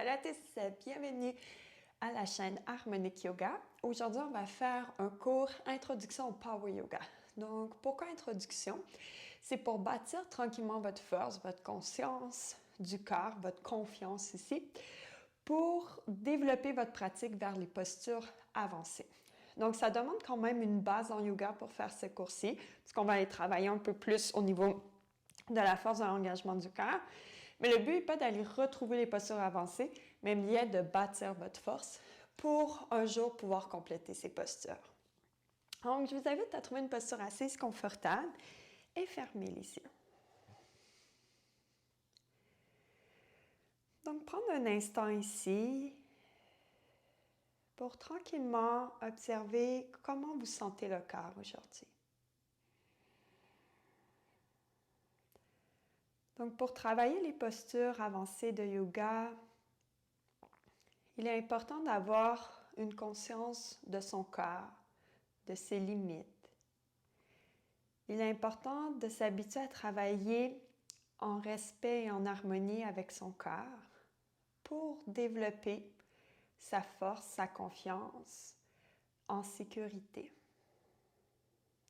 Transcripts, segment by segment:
Pilates, bienvenue à la chaîne Harmonic Yoga. Aujourd'hui, on va faire un cours Introduction au Power Yoga. Donc, pourquoi introduction? C'est pour bâtir tranquillement votre force, votre conscience du corps, votre confiance ici, pour développer votre pratique vers les postures avancées. Donc, ça demande quand même une base en yoga pour faire ce cours-ci, parce qu'on va aller travailler un peu plus au niveau de la force de l'engagement du corps. Mais le but n'est pas d'aller retrouver les postures avancées, mais bien de bâtir votre force pour un jour pouvoir compléter ces postures. Donc, je vous invite à trouver une posture assise confortable et fermer les yeux. Donc, prendre un instant ici pour tranquillement observer comment vous sentez le corps aujourd'hui. Donc, pour travailler les postures avancées de yoga, il est important d'avoir une conscience de son corps, de ses limites. Il est important de s'habituer à travailler en respect et en harmonie avec son corps pour développer sa force, sa confiance en sécurité.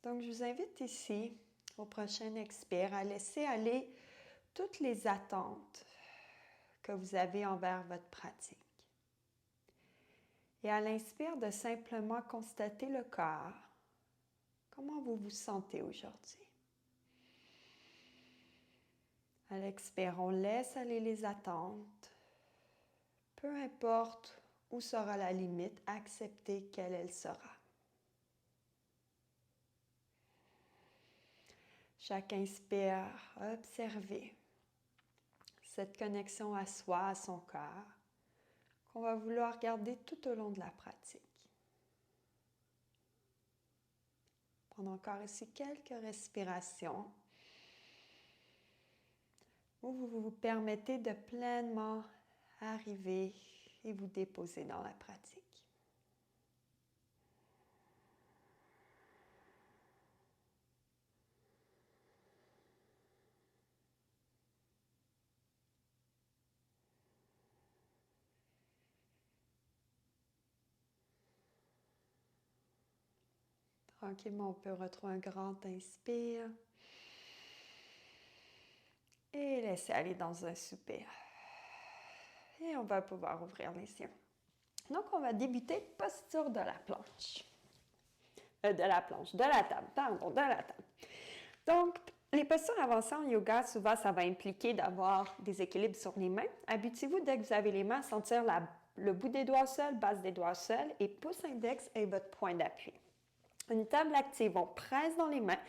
Donc, je vous invite ici, au prochain expire, à laisser aller toutes les attentes que vous avez envers votre pratique. Et à l'inspire, de simplement constater le corps. Comment vous vous sentez aujourd'hui? À l'expire, on laisse aller les attentes. Peu importe où sera la limite, acceptez quelle elle sera. Chaque inspire, observez cette connexion à soi, à son corps, qu'on va vouloir garder tout au long de la pratique. Prendre encore ici quelques respirations où vous vous permettez de pleinement arriver et vous déposer dans la pratique. Tranquillement, on peut retrouver un grand inspire et laisser aller dans un soupir. Et on va pouvoir ouvrir les yeux. Donc, on va débuter posture de la planche. De la table, pardon, de la table. Donc, les postures avancées en yoga, souvent, ça va impliquer d'avoir des équilibres sur les mains. Habituez-vous, dès que vous avez les mains, à sentir le bout des doigts au sol, base des doigts au sol, et pouce index est votre point d'appui. Une table active, on presse dans les mains,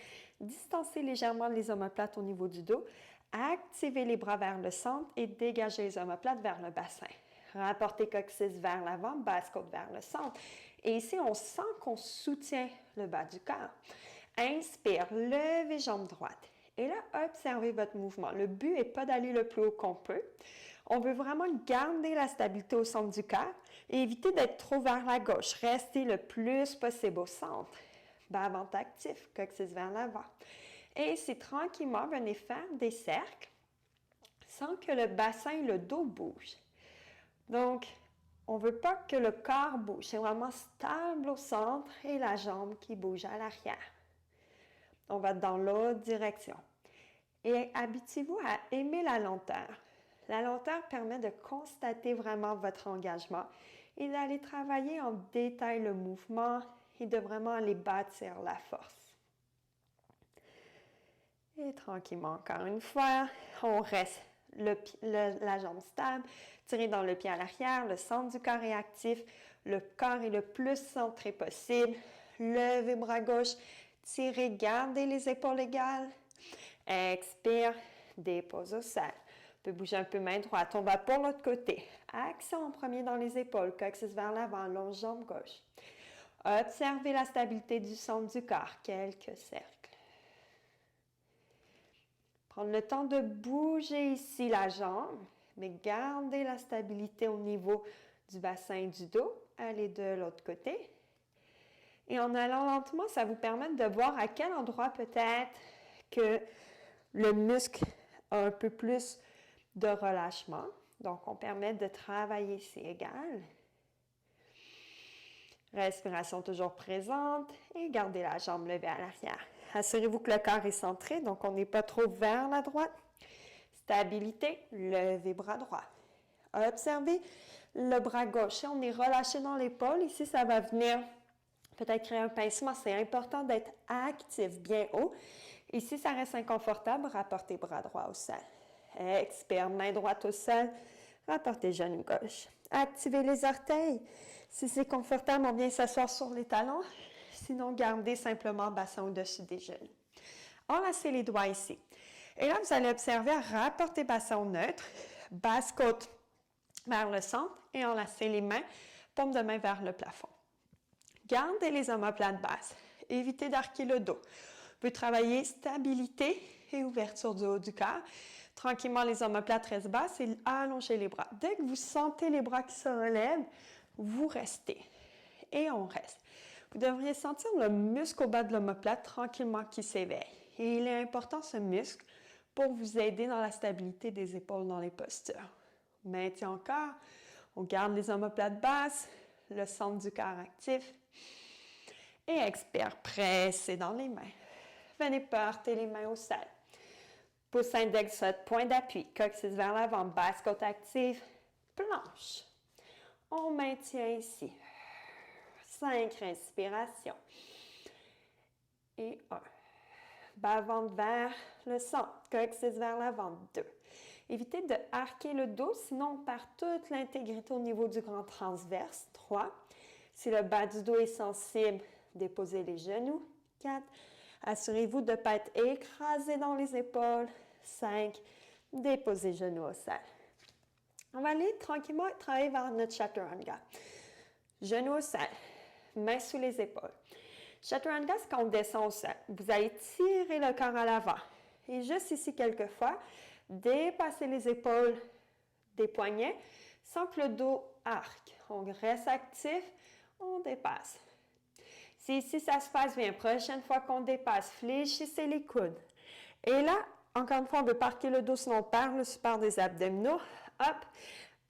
distancez légèrement les omoplates au niveau du dos, activez les bras vers le centre et dégagez les omoplates vers le bassin. Rapportez coccyx vers l'avant, basse-côte vers le centre. Et ici, on sent qu'on soutient le bas du corps. Inspire, levez jambe droite. Et là, observez votre mouvement. Le but n'est pas d'aller le plus haut qu'on peut. On veut vraiment garder la stabilité au centre du corps et éviter d'être trop vers la gauche. Restez le plus possible au centre. Bas-ventre actif, coccyx vers l'avant. Et ici, tranquillement, venez faire des cercles sans que le bassin et le dos bougent. Donc, on ne veut pas que le corps bouge. C'est vraiment stable au centre et la jambe qui bouge à l'arrière. On va dans l'autre direction. Et habituez-vous à aimer la lenteur. La lenteur permet de constater vraiment votre engagement et d'aller travailler en détail le mouvement et de vraiment aller bâtir la force. Et tranquillement, encore une fois, on reste la jambe stable, tirez dans le pied à l'arrière, le centre du corps est actif, le corps est le plus centré possible. Levez bras gauche, tirez, gardez les épaules égales. Expire, dépose au sol. On peut bouger un peu main droite. On va pour l'autre côté. Accent en premier dans les épaules, coccyx vers l'avant, longe jambe gauche. Observez la stabilité du centre du corps. Quelques cercles. Prendre le temps de bouger ici la jambe, mais gardez la stabilité au niveau du bassin et du dos. Allez de l'autre côté. Et en allant lentement, ça vous permet de voir à quel endroit peut-être que le muscle a un peu plus de relâchement. Donc, on permet de travailler, c'est égal. Respiration toujours présente et gardez la jambe levée à l'arrière. Assurez-vous que le corps est centré, donc on n'est pas trop vers la droite. Stabilité, levez bras droit. Observez le bras gauche. On est relâché dans l'épaule. Ici, ça va venir peut-être créer un pincement. C'est important d'être actif, bien haut. Ici, ça reste inconfortable. Rapportez bras droit au sol. Expire, main droite au sol. Rapportez genou gauche. Activez les orteils. Si c'est confortable, on vient s'asseoir sur les talons. Sinon, gardez simplement bassin au-dessus des genoux. Enlacez les doigts ici. Et là, vous allez observer à rapporter bassin au neutre, basse côte vers le centre et enlacer les mains, paume de main vers le plafond. Gardez les omoplates basses. Évitez d'arquer le dos. Vous pouvez travailler stabilité et ouverture du haut du corps. Tranquillement, les omoplates restent basses et allongez les bras. Dès que vous sentez les bras qui se relèvent, vous restez. Et on reste. Vous devriez sentir le muscle au bas de l'omoplate tranquillement qui s'éveille. Et il est important, ce muscle, pour vous aider dans la stabilité des épaules dans les postures. Maintien encore. On garde les omoplates basses, le centre du corps actif. Et expire, pressez dans les mains. Venez porter les mains au sol. Pouce index, point d'appui, coccyx vers l'avant, basse côte active, planche. On maintient ici. 5 respirations. Et 1. Bas-ventre vers le centre, coccyx vers l'avant, 2. Évitez de arquer le dos, sinon on perd toute l'intégrité au niveau du grand transverse, 3. Si le bas du dos est sensible, déposez les genoux, 4. Assurez-vous de ne pas être écrasé dans les épaules, 5. Déposez les genoux au sol. On va aller tranquillement travailler vers notre chaturanga. Genoux au sol, mains sous les épaules. Chaturanga, c'est quand on descend au sol. Vous allez tirer le corps à l'avant. Et juste ici, quelquefois, dépassez les épaules des poignets sans que le dos arque. On reste actif, on dépasse. Si ici, ça se passe bien, prochaine fois qu'on dépasse, fléchissez les coudes. Et là, encore une fois, on veut parquer le dos, sinon on perd le support des abdominaux. Hop,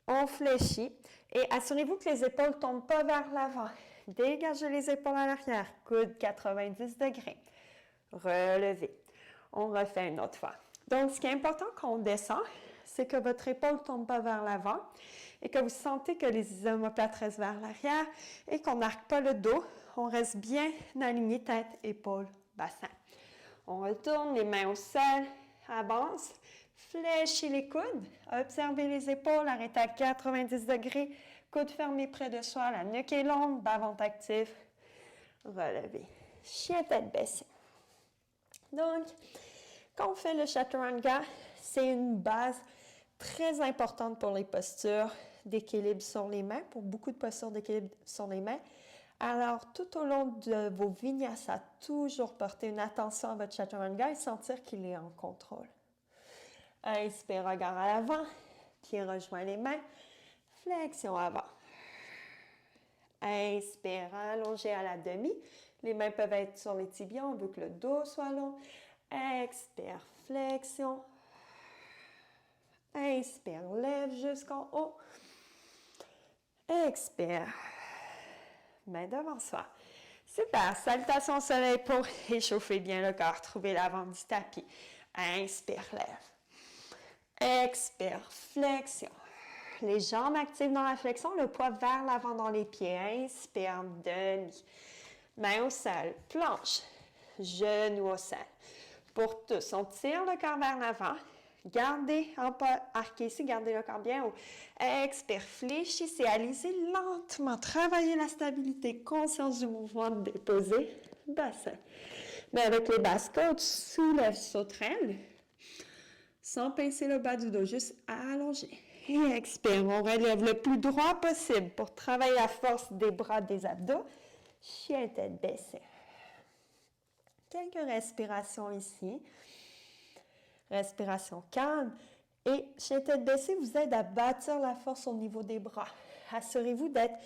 on fléchit. Et assurez-vous que les épaules ne tombent pas vers l'avant. Dégagez les épaules à l'arrière. Coude 90 degrés. Relevez. On refait une autre fois. Donc, ce qui est important quand on descend, c'est que votre épaule ne tombe pas vers l'avant et que vous sentez que les omoplates restent vers l'arrière et qu'on n'arque pas le dos. On reste bien aligné tête, épaule, bassin. On retourne les mains au sol, avance, fléchis les coudes, observez les épaules, arrêtez à 90 degrés, coude fermé près de soi, la nuque est longue, bas-ventre actif, relevez. Chien tête baissée. Donc, quand on fait le chaturanga, c'est une base très importante pour les postures d'équilibre sur les mains, pour beaucoup de postures d'équilibre sur les mains. Alors, tout au long de vos vinyasas, toujours porter une attention à votre chaturanga et sentir qu'il est en contrôle. Inspire, regard à l'avant, pied rejoint les mains, flexion avant. Inspire, allongé à la demi. Les mains peuvent être sur les tibias, on veut que le dos soit long. Expire, flexion. Inspire, lève jusqu'en haut. Expire. Main devant soi. Super. Salutation au soleil pour échauffer bien le corps. Trouvez l'avant du tapis. Inspire, lève. Expire, flexion. Les jambes actives dans la flexion, le poids vers l'avant dans les pieds. Inspire, demi. Main au sol, planche. Genou au sol. Pour tous, on tire le corps vers l'avant. Gardez, en pas arqué ici, gardez le corps bien haut. Expire, fléchissez, allez-y lentement. Travaillez la stabilité, conscience du mouvement, déposez, bassin. Mais avec les basses côtes, soulève, sauterelle. Sans pincer le bas du dos, juste allongé. Et expire, on relève le plus droit possible pour travailler la force des bras, des abdos. Chien tête baissée. Quelques respirations ici. Respiration calme. Et chien tête baissée vous aide à bâtir la force au niveau des bras. Assurez-vous d'être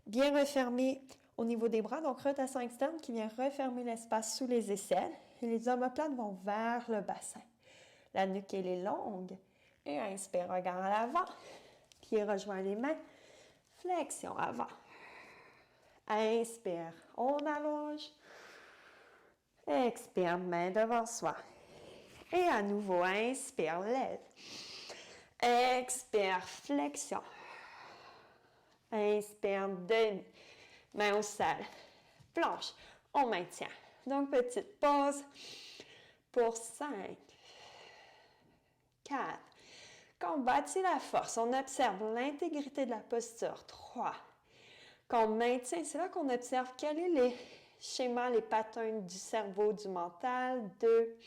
bien refermé au niveau des bras. Donc, rotation externe qui vient refermer l'espace sous les aisselles. Et les omoplates vont vers le bassin. La nuque, elle est longue. Et inspire, regard à l'avant. Pieds rejoignent les mains. Flexion avant. Inspire, on allonge. Expire, main devant soi. Et à nouveau, inspire, lève. Expire, flexion. Inspire, demi. Main au sol. Planche, on maintient. Donc, petite pause pour 5, 4. Quand on bâtit la force, on observe l'intégrité de la posture. 3. Quand on maintient, c'est là qu'on observe quels sont les schémas, les patterns du cerveau, du mental. 2.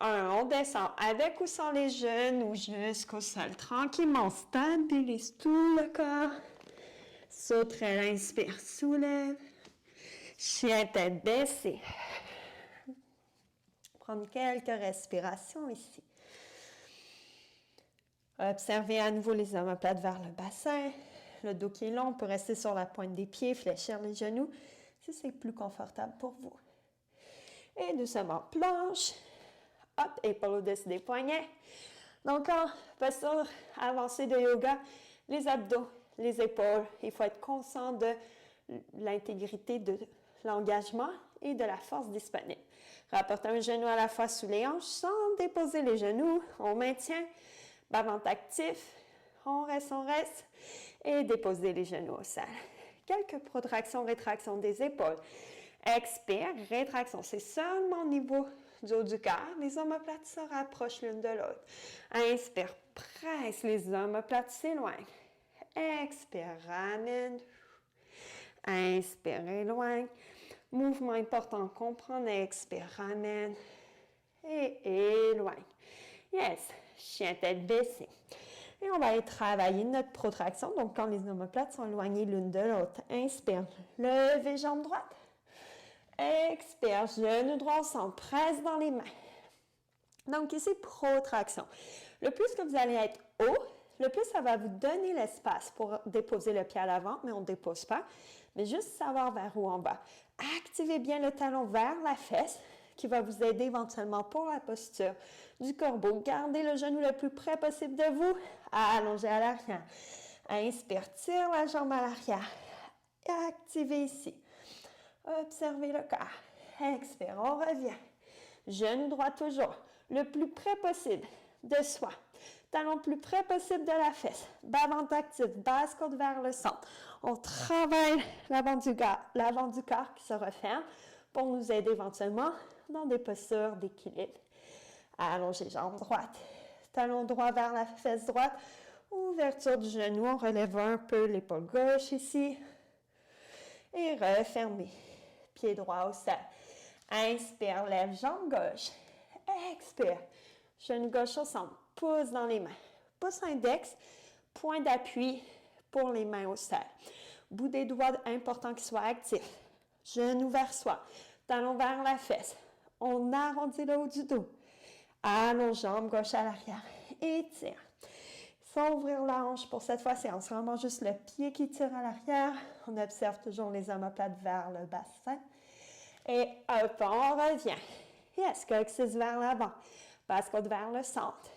1. On descend avec ou sans les genoux jusqu'au sol. Tranquillement, on stabilise tout le corps. Sauterelle, inspire, soulève. Chien, tête baissée. Prendre quelques respirations ici. Observez à nouveau les omoplates vers le bassin. Le dos qui est long, on peut rester sur la pointe des pieds, fléchir les genoux si c'est plus confortable pour vous. Et doucement, planche. Hop, épaule au-dessus des poignets. Donc, en posture avancée de yoga, les abdos, les épaules, il faut être conscient de l'intégrité de l'engagement et de la force disponible. Rapportez un genou à la fois sous les hanches sans déposer les genoux. On maintient. Bas-ventre actif. On reste. Et déposez les genoux au sol. Quelques protractions, rétractions des épaules. Expire, rétraction. C'est seulement au niveau du haut du corps. Les omoplates se rapprochent l'une de l'autre. Inspire, presse. Les omoplates s'éloignent. Expire, ramène. Inspire, éloigne. Mouvement important, comprendre. Expire, ramène. Et éloigne. Yes. Chien tête baissée. Et on va aller travailler notre protraction. Donc, quand les omoplates sont éloignées l'une de l'autre. Inspire, levez jambe droite. Expire, genou droit au centre. Presse dans les mains. Donc, ici, protraction. Le plus que vous allez être haut, le plus ça va vous donner l'espace pour déposer le pied à l'avant, mais on ne dépose pas. Mais juste savoir vers où on va. Activez bien le talon vers la fesse, qui va vous aider éventuellement pour la posture du corbeau. Gardez le genou le plus près possible de vous. Allongez à l'arrière. Inspire, tire la jambe à l'arrière. Activez ici. Observez le corps. Expire, on revient. Genou droit toujours. Le plus près possible de soi. Talon plus près possible de la fesse. Bas-ventre actif, basse côte vers le centre. On travaille l'avant du corps qui se referme pour nous aider éventuellement dans des postures d'équilibre. Allongez jambe droite. Talon droit vers la fesse droite. Ouverture du genou. On relève un peu l'épaule gauche ici. Et refermez. Pied droit au sol. Inspire, lève jambe gauche. Expire. Genou gauche au centre. Pouce dans les mains. Pouce index. Point d'appui pour les mains au sol. Bout des doigts important qu'ils soient actifs. Genou vers soi. Talon vers la fesse. On arrondit le haut du dos. Allonge jambe gauche à l'arrière. Étire. Sans ouvrir la hanche pour cette fois-ci. On se vraiment juste le pied qui tire à l'arrière. On observe toujours les omoplates vers le bassin. Et hop, on revient. Yes, coccyx vers l'avant. Basse côte vers le centre.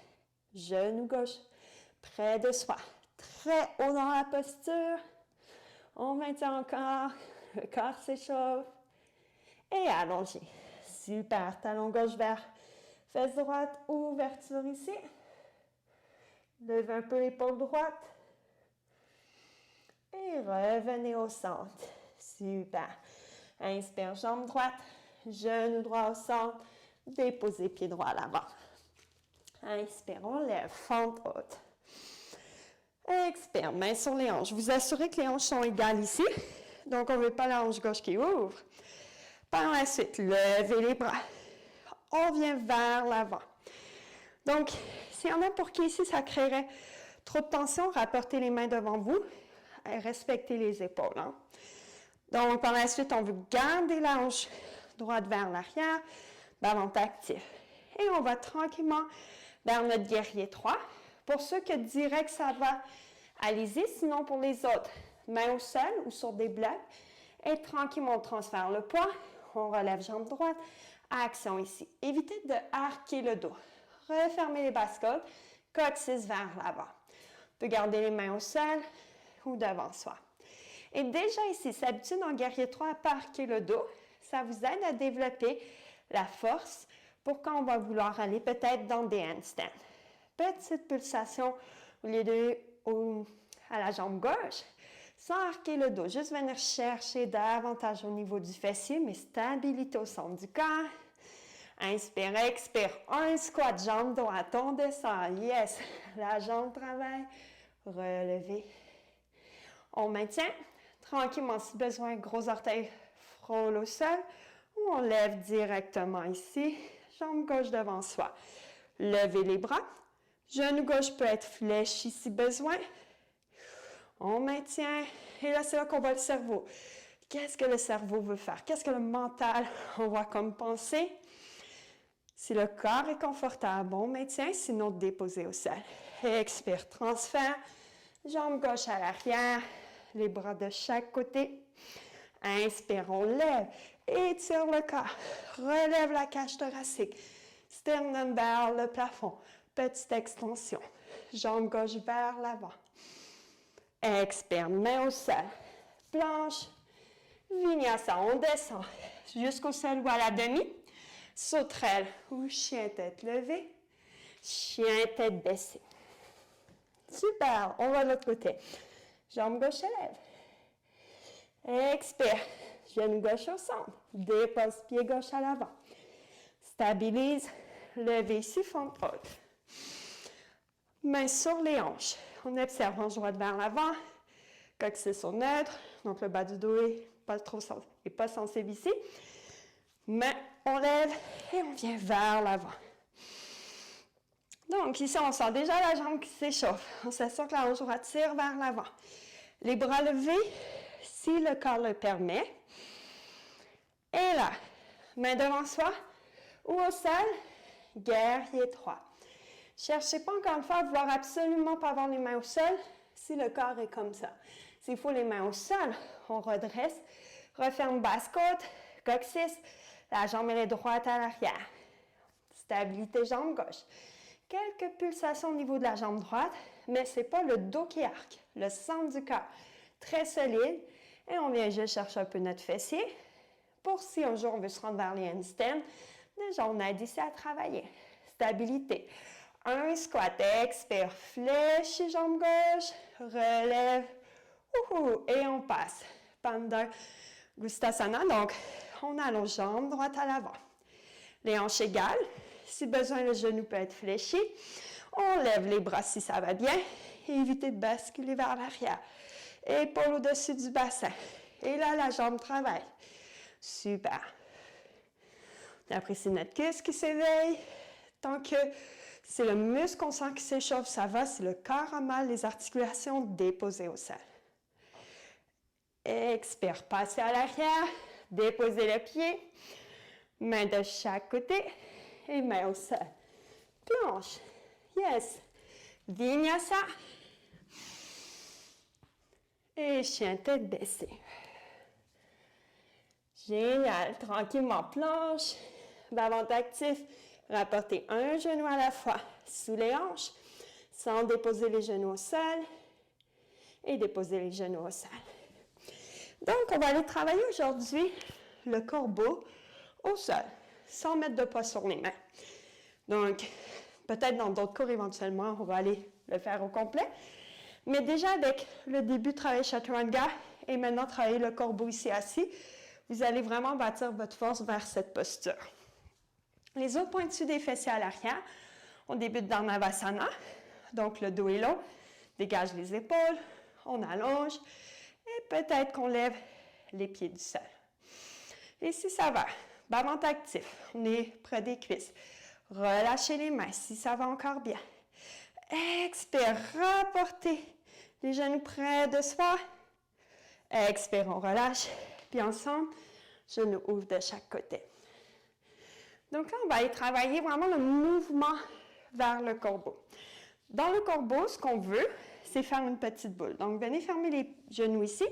Genou gauche près de soi. Très haut dans la posture. On maintient encore. Le corps s'échauffe. Et allongez. Super. Talon gauche vers fesse droite. Ouverture ici. Levez un peu l'épaule droite. Et revenez au centre. Super. Inspire, jambe droite. Genou droit au centre. Déposez pied droit à l'avant. Inspire, on lève, fente haute. Expire, main sur les hanches. Vous assurez que les hanches sont égales ici. Donc, on ne veut pas la hanche gauche qui ouvre. Par la suite, levez les bras. On vient vers l'avant. Donc, s'il y en a pour qui ici, ça créerait trop de tension, rapportez les mains devant vous et respectez les épaules. Hein? Donc, par la suite, on veut garder la hanche droite vers l'arrière, bas-ventre actif. Et on va tranquillement vers notre guerrier 3. Pour ceux qui diraient que ça va, allez-y. Sinon, pour les autres, main au sol ou sur des blocs. Et tranquillement, on transfère le poids. On relève jambe droite. Action ici. Évitez de arquer le dos. Refermez les basses côtes. Coccyx vers l'avant. On peut garder les mains au sol ou devant soi. Et déjà ici, s'habituer dans guerrier 3 à parquer le dos. Ça vous aide à développer la force pour quand on va vouloir aller peut-être dans des handstands. Petite pulsation au lieu de à la jambe gauche, sans arquer le dos. Juste venir chercher davantage au niveau du fessier, mais stabilité au centre du corps. Inspire, expire. Un squat, jambe droite, on descend. Yes, la jambe travaille. Relevez. On maintient. Tranquillement, si besoin, gros orteil frôle au sol. Ou on lève directement ici. Jambe gauche devant soi. Levez les bras. Genou gauche peut être fléchi si besoin. On maintient. Et là, c'est là qu'on voit le cerveau. Qu'est-ce que le cerveau veut faire? Qu'est-ce que le mental envoie comme pensée? Si le corps est confortable, on maintient. Sinon, déposer au sol. Expire, transfert. Jambe gauche à l'arrière. Les bras de chaque côté. Inspire, on lève. Étire le corps. Relève la cage thoracique. Sternum vers le plafond. Petite extension. Jambe gauche vers l'avant. Expire, main au sol. Planche. Vinyasa, on descend jusqu'au sol ou à la demi. Sauterelle ou chien tête levée. Chien tête baissée. Super, on va de l'autre côté. Jambe gauche élève. Expire. Genou gauche au centre. Dépose pied gauche à l'avant. Stabilise. Levez ici, fond de côte. Main sur les hanches. On observe hanche droite vers l'avant. Coccyx au neutre. Donc, le bas du dos est pas sensible ici. Main, on lève et on vient vers l'avant. Donc, ici, on sent déjà la jambe qui s'échauffe. On s'assure que la hanche droite tire vers l'avant. Les bras levés, si le corps le permet. Et là, main devant soi ou au sol, guerrier 3. Cherchez pas encore une fois à vouloir absolument pas avoir les mains au sol si le corps est comme ça. S'il faut les mains au sol, on redresse, referme basse côte, coccyx, la jambe est droite à l'arrière. Stabilité jambe gauche. Quelques pulsations au niveau de la jambe droite, mais ce n'est pas le dos qui arque, le centre du corps. Très solide. Et on vient juste chercher un peu notre fessier. Pour si un jour on veut se rendre vers les handstands, déjà on aide ici à travailler. Stabilité. Un squat, expire, flèche, jambe gauche, relève, et on passe. Pandagustasana, donc on allonge jambe droite à l'avant. Les hanches égales, si besoin le genou peut être fléchi. On lève les bras si ça va bien, et évitez de basculer vers l'arrière. Épaule au-dessus du bassin. Et là, la jambe travaille. Super. On apprécie notre cuisse qui s'éveille. Tant que c'est le muscle qu'on sent qui s'échauffe, ça va. Si le corps a mal, les articulations déposées au sol. Expire, passez à l'arrière. Déposez le pied. Main de chaque côté. Et main au sol. Planche. Yes. Vinyasa. Et chien tête baissée. Génial. Tranquillement, planche. Bas-ventre actif. Rapportez un genou à la fois sous les hanches, sans déposer les genoux au sol. Et déposer les genoux au sol. Donc, on va aller travailler aujourd'hui le corbeau au sol, sans mettre de poids sur les mains. Donc, peut-être dans d'autres cours, éventuellement, on va aller le faire au complet. Mais déjà, avec le début de travailler chaturanga et maintenant travailler le corbeau ici assis, vous allez vraiment bâtir votre force vers cette posture. Les os pointus des fessiers à l'arrière. On débute dans Navasana. Donc, le dos est long. Dégage les épaules. On allonge. Et peut-être qu'on lève les pieds du sol. Et si ça va, bas-ventre actif. On est près des cuisses. Relâchez les mains si ça va encore bien. Expire, rapportez les genoux près de soi. Expire, on relâche. Puis ensemble, genoux ouvrent de chaque côté. Donc là, on va aller travailler vraiment le mouvement vers le corbeau. Dans le corbeau, ce qu'on veut, c'est faire une petite boule. Donc, venez fermer les genoux ici.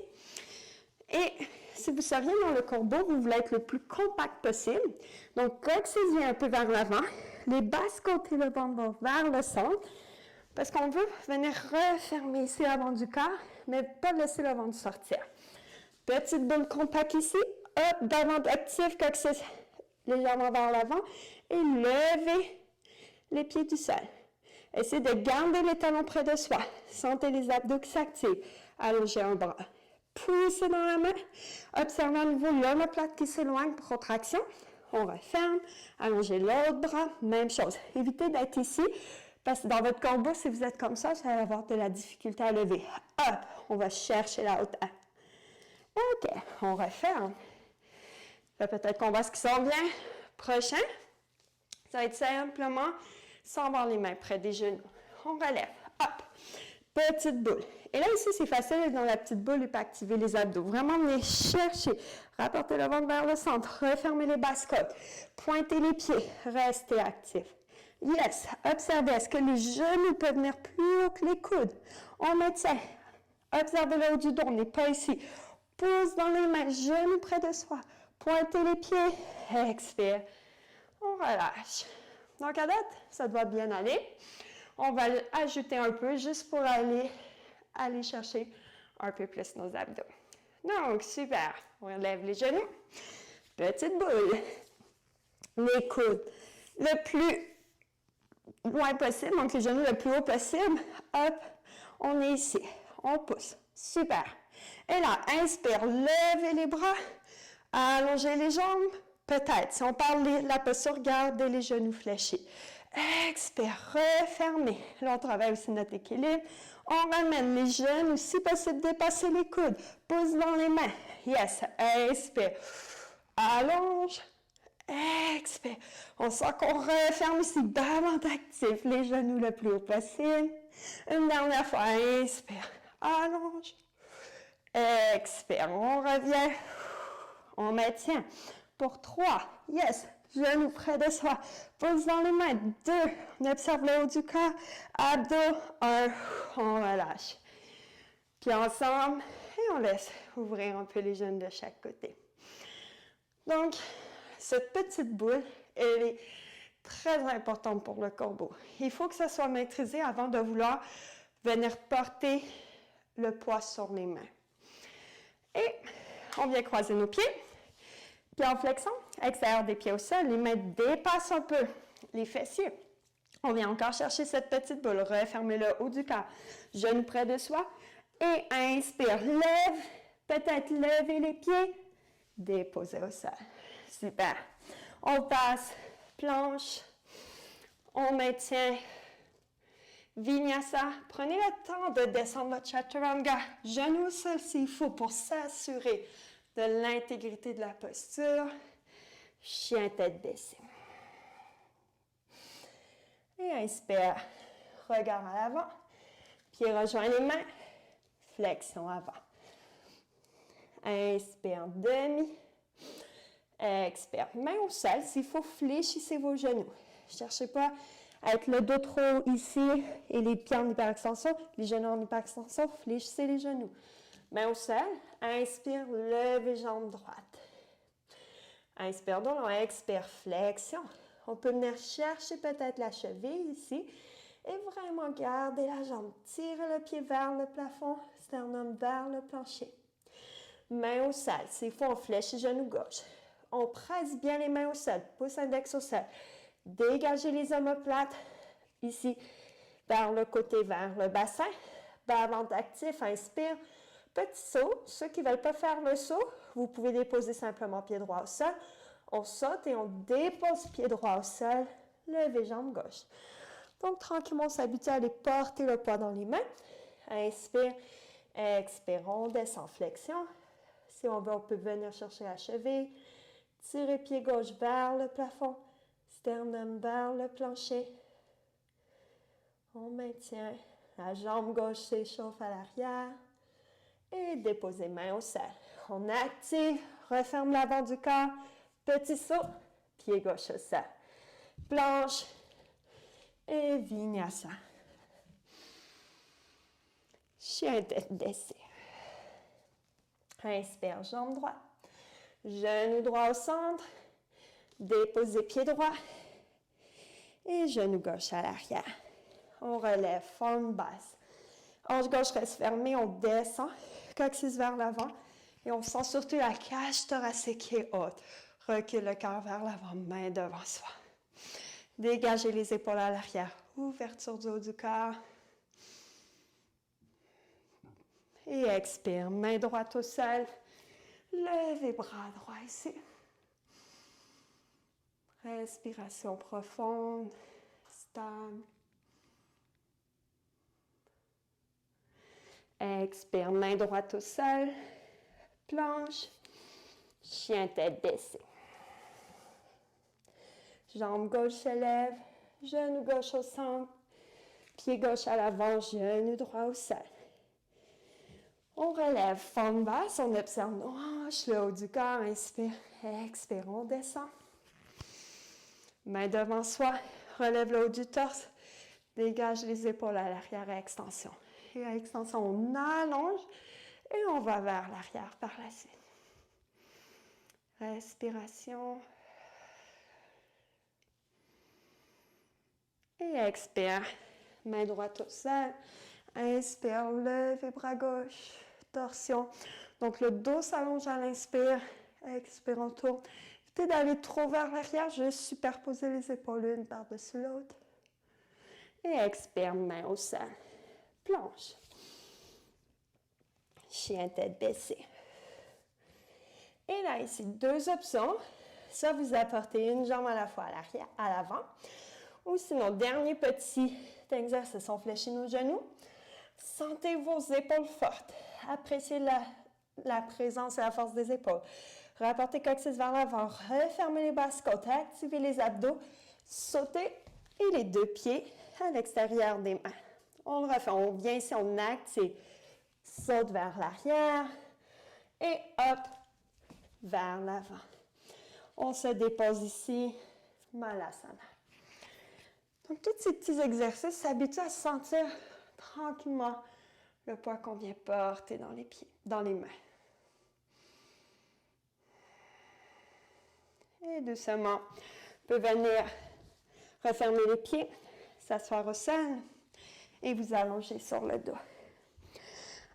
Et si vous seriez dans le corbeau, vous voulez être le plus compact possible. Donc, coccyx vient un peu vers l'avant. Les basses côtes et le ventre vont vers le centre. Parce qu'on veut venir refermer ici l'avant du corps, mais pas laisser le ventre sortir. Petite boule compacte ici. Hop, ventre actif, coccyx légèrement vers l'avant. Et levez les pieds du sol. Essayez de garder les talons près de soi. Sentez les abdos qui s'activent. Allongez un bras. Poussez dans la main. Observez à nouveau l'omoplate qui s'éloigne, protraction. On referme. Allongez l'autre bras. Même chose. Évitez d'être ici, parce que dans votre corbeau, si vous êtes comme ça, vous allez avoir de la difficulté à lever. Hop, on va chercher la hauteur. OK, on referme. Là, peut-être qu'on voit ce qui sort bien. Prochain, ça va être simplement sans avoir les mains près des genoux. On relève. Hop, petite boule. Et là, ici, c'est facile. Dans la petite boule, il peut activer les abdos. Vraiment, venez chercher. Rapportez le ventre vers le centre. Refermez les basses côtes. Pointez les pieds. Restez actif. Yes. Observez. Est-ce que les genoux peuvent venir plus haut que les coudes? On maintient. Observez le haut du dos. On n'est pas ici. Pousse dans les mains. Genoux près de soi. Pointez les pieds. Expire. On relâche. Donc, à date, ça doit bien aller. On va ajouter un peu juste pour aller chercher un peu plus nos abdos. Donc, super. On relève les genoux. Petite boule. Les coudes le plus loin possible, donc les genoux le plus haut possible. Hop, on est ici. On pousse. Super. Et là, inspire, levez les bras, allongez les jambes. Peut-être, si on parle de la posture, gardez les genoux fléchis. Expire, refermez. Là, on travaille aussi notre équilibre. On ramène les genoux, si possible, dépasser les coudes. Pousse dans les mains. Yes, inspire. Allonge. Expire. On sent qu'on referme ici, davantage actif. Les genoux le plus haut possible. Une dernière fois, inspire. Allonge. Expire. On revient. On maintient. Pour 3. Yes. Genoux près de soi. Pousse dans les mains. 2. On observe le haut du corps. Abdos. 1. On relâche. Puis ensemble, et on laisse ouvrir un peu les genoux de chaque côté. Donc, cette petite boule, elle est très importante pour le corbeau. Il faut que ça soit maîtrisé avant de vouloir venir porter le poids sur les mains. Et on vient croiser nos pieds. Pieds en flexion, extérieur des pieds au sol, les mains dépassent un peu les fessiers. On vient encore chercher cette petite boule, refermez le haut du corps, genoux près de soi, et inspire, lève, peut-être lever les pieds, déposer au sol. Super. On passe, planche, on maintient Vinyasa. Prenez le temps de descendre votre chaturanga, genoux au sol s'il faut pour s'assurer de l'intégrité de la posture. Chien tête baissée. Et inspire, regard à l'avant, pieds rejoignent les mains, flexion avant. Inspire, demi. Expire, main au sol, s'il faut, fléchissez vos genoux. Ne cherchez pas à être le dos trop haut ici et les pieds en hyperextension, les genoux en hyperextension, fléchissez les genoux. Main au sol, inspire, levez jambes droites. Inspire de long, expire, flexion. On peut venir chercher peut-être la cheville ici et vraiment garder la jambe. Tirez le pied vers le plafond, sternum vers le plancher. Main au sol, s'il faut, on flèche les genoux gauche. On presse bien les mains au sol, pouce index au sol. Dégagez les omoplates ici vers le côté, vers le bassin. Bas ventre actif, inspire. Petit saut. Ceux qui ne veulent pas faire le saut, vous pouvez déposer simplement pied droit au sol. On saute et on dépose pied droit au sol. Levez jambe gauche. Donc, tranquillement, on s'habitue à aller porter le poids dans les mains. Inspire, expire, on descend, flexion. Si on veut, on peut venir chercher la cheville. Tirez pied gauche vers le plafond. Sternum vers le plancher. On maintient. La jambe gauche s'échauffe à l'arrière. Et déposez main au sol. On active, referme l'avant du corps. Petit saut, pied gauche au sol. Planche et vinyasa. Chien tête baissée. Inspire, jambe droite. Genou droit au centre. Déposez pied droit. Et genou gauche à l'arrière. On relève, forme basse. Hanche gauche reste fermée, on descend, coccyx vers l'avant et on sent surtout la cage thoracique qui est haute. Recule le cœur vers l'avant, main devant soi. Dégagez les épaules à l'arrière, ouverture du haut du corps. Et expire, main droite au sol, levez bras droit ici. Respiration profonde, stable. Expire, main droite au sol, planche, chien tête baissée. Jambe gauche se lève, genou gauche au centre, pied gauche à l'avant, genou droit au sol. On relève, forme basse, on observe nos hanches, le haut du corps, inspire, expire, on descend. Main devant soi, relève le haut du torse, dégage les épaules à l'arrière à extension. Et à extension, on allonge et on va vers l'arrière par la suite. Respiration. Et expire. Main droite au sol. Inspire, levez bras gauche. Torsion. Donc le dos s'allonge à l'inspire. Expire, on tourne. Évitez d'aller trop vers l'arrière, juste superposer les épaules l'une par-dessus l'autre. Et expire, main au sol. Planche. Chien tête baissée. Et là, ici, deux options. Soit vous apportez une jambe à la fois à l'arrière, à l'avant, ou sinon, dernier petit exercice, on fléchit nos genoux. Sentez vos épaules fortes. Appréciez la présence et la force des épaules. Rapportez coccyx vers l'avant, refermez les basses côtes, activez les abdos, sautez et les deux pieds à l'extérieur des mains. On le refait, on vient ici, on active, saute vers l'arrière et hop, vers l'avant. On se dépose ici, Malasana. Donc, tous ces petits exercices s'habituent à sentir tranquillement le poids qu'on vient porter dans les pieds, dans les mains. Et doucement, on peut venir refermer les pieds, s'asseoir au sol et vous allonger sur le dos.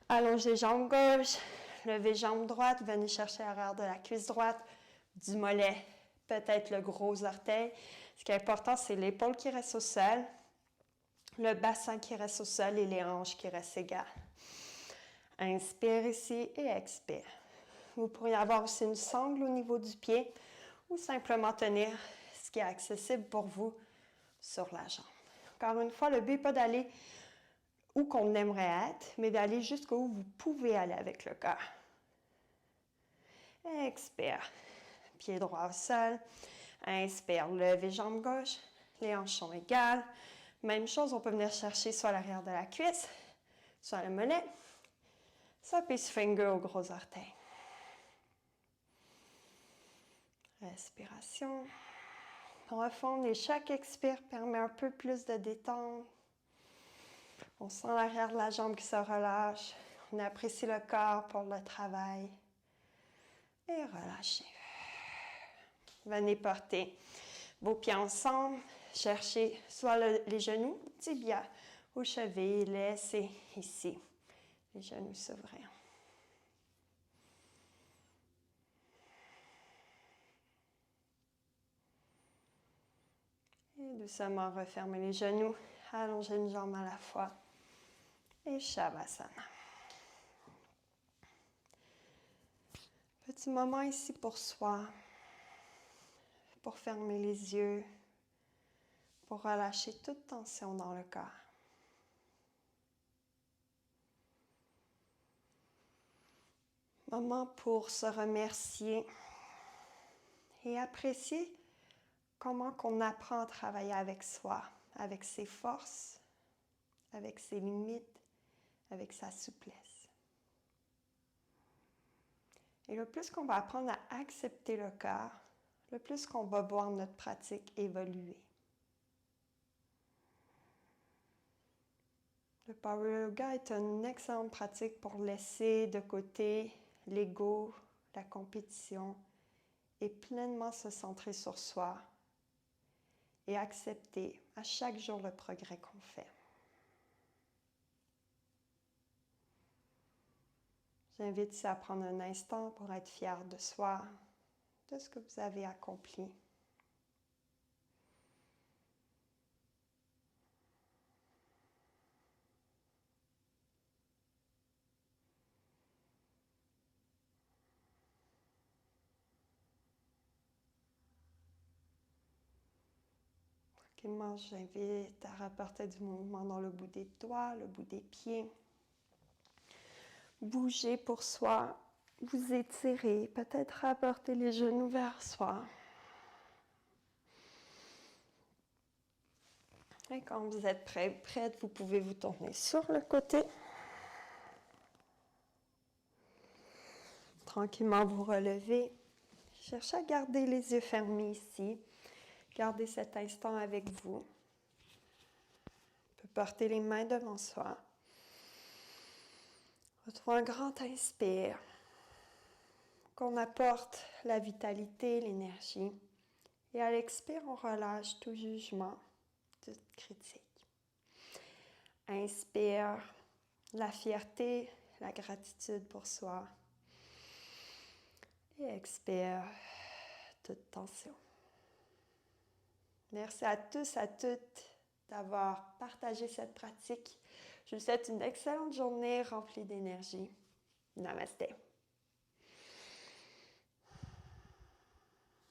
Allongez jambe gauche, levez jambe droite, venez chercher l'arrière de la cuisse droite, du mollet, peut-être le gros orteil. Ce qui est important, c'est l'épaule qui reste au sol, le bassin qui reste au sol et les hanches qui restent égales. Inspire ici et expire. Vous pourriez avoir aussi une sangle au niveau du pied ou simplement tenir ce qui est accessible pour vous sur la jambe. Encore une fois, le but n'est pas d'aller où qu'on aimerait être, mais d'aller jusqu'où vous pouvez aller avec le corps. Expire. Pied droit au sol. Inspire, levez jambe gauche. Les hanches sont égales. Même chose, on peut venir chercher soit l'arrière de la cuisse, soit le mollet, soit peace finger au gros orteil. Respiration. Refondre et chaque expire permet un peu plus de détente. On sent l'arrière de la jambe qui se relâche. On apprécie le corps pour le travail. Et relâchez. Venez porter vos pieds ensemble. Cherchez soit les genoux, tibia ou cheville. Laissez ici les genoux s'ouvrir. Et doucement refermez les genoux. Allongez une jambe à la fois. Et Shavasana. Petit moment ici pour soi, pour fermer les yeux, pour relâcher toute tension dans le corps. Moment pour se remercier et apprécier comment qu'on apprend à travailler avec soi, avec ses forces, avec ses limites, avec sa souplesse. Et le plus qu'on va apprendre à accepter le corps, le plus qu'on va voir notre pratique évoluer. Le Power Yoga est une excellente pratique pour laisser de côté l'ego, la compétition et pleinement se centrer sur soi et accepter à chaque jour le progrès qu'on fait. J'invite aussi à prendre un instant pour être fier de soi, de ce que vous avez accompli. Tranquillement, j'invite à rapporter du mouvement dans le bout des doigts, le bout des pieds. Bouger pour soi, vous étirer, peut-être rapporter les genoux vers soi. Et quand vous êtes prête, vous pouvez vous tourner sur le côté. Tranquillement vous relevez. Cherchez à garder les yeux fermés ici. Gardez cet instant avec vous. On peut porter les mains devant soi. Retrouvez un grand inspire. Qu'on apporte la vitalité, l'énergie. Et à l'expire, on relâche tout jugement, toute critique. Inspire la fierté, la gratitude pour soi. Et expire toute tension. Merci à tous, à toutes d'avoir partagé cette pratique. Je vous souhaite une excellente journée remplie d'énergie. Namasté.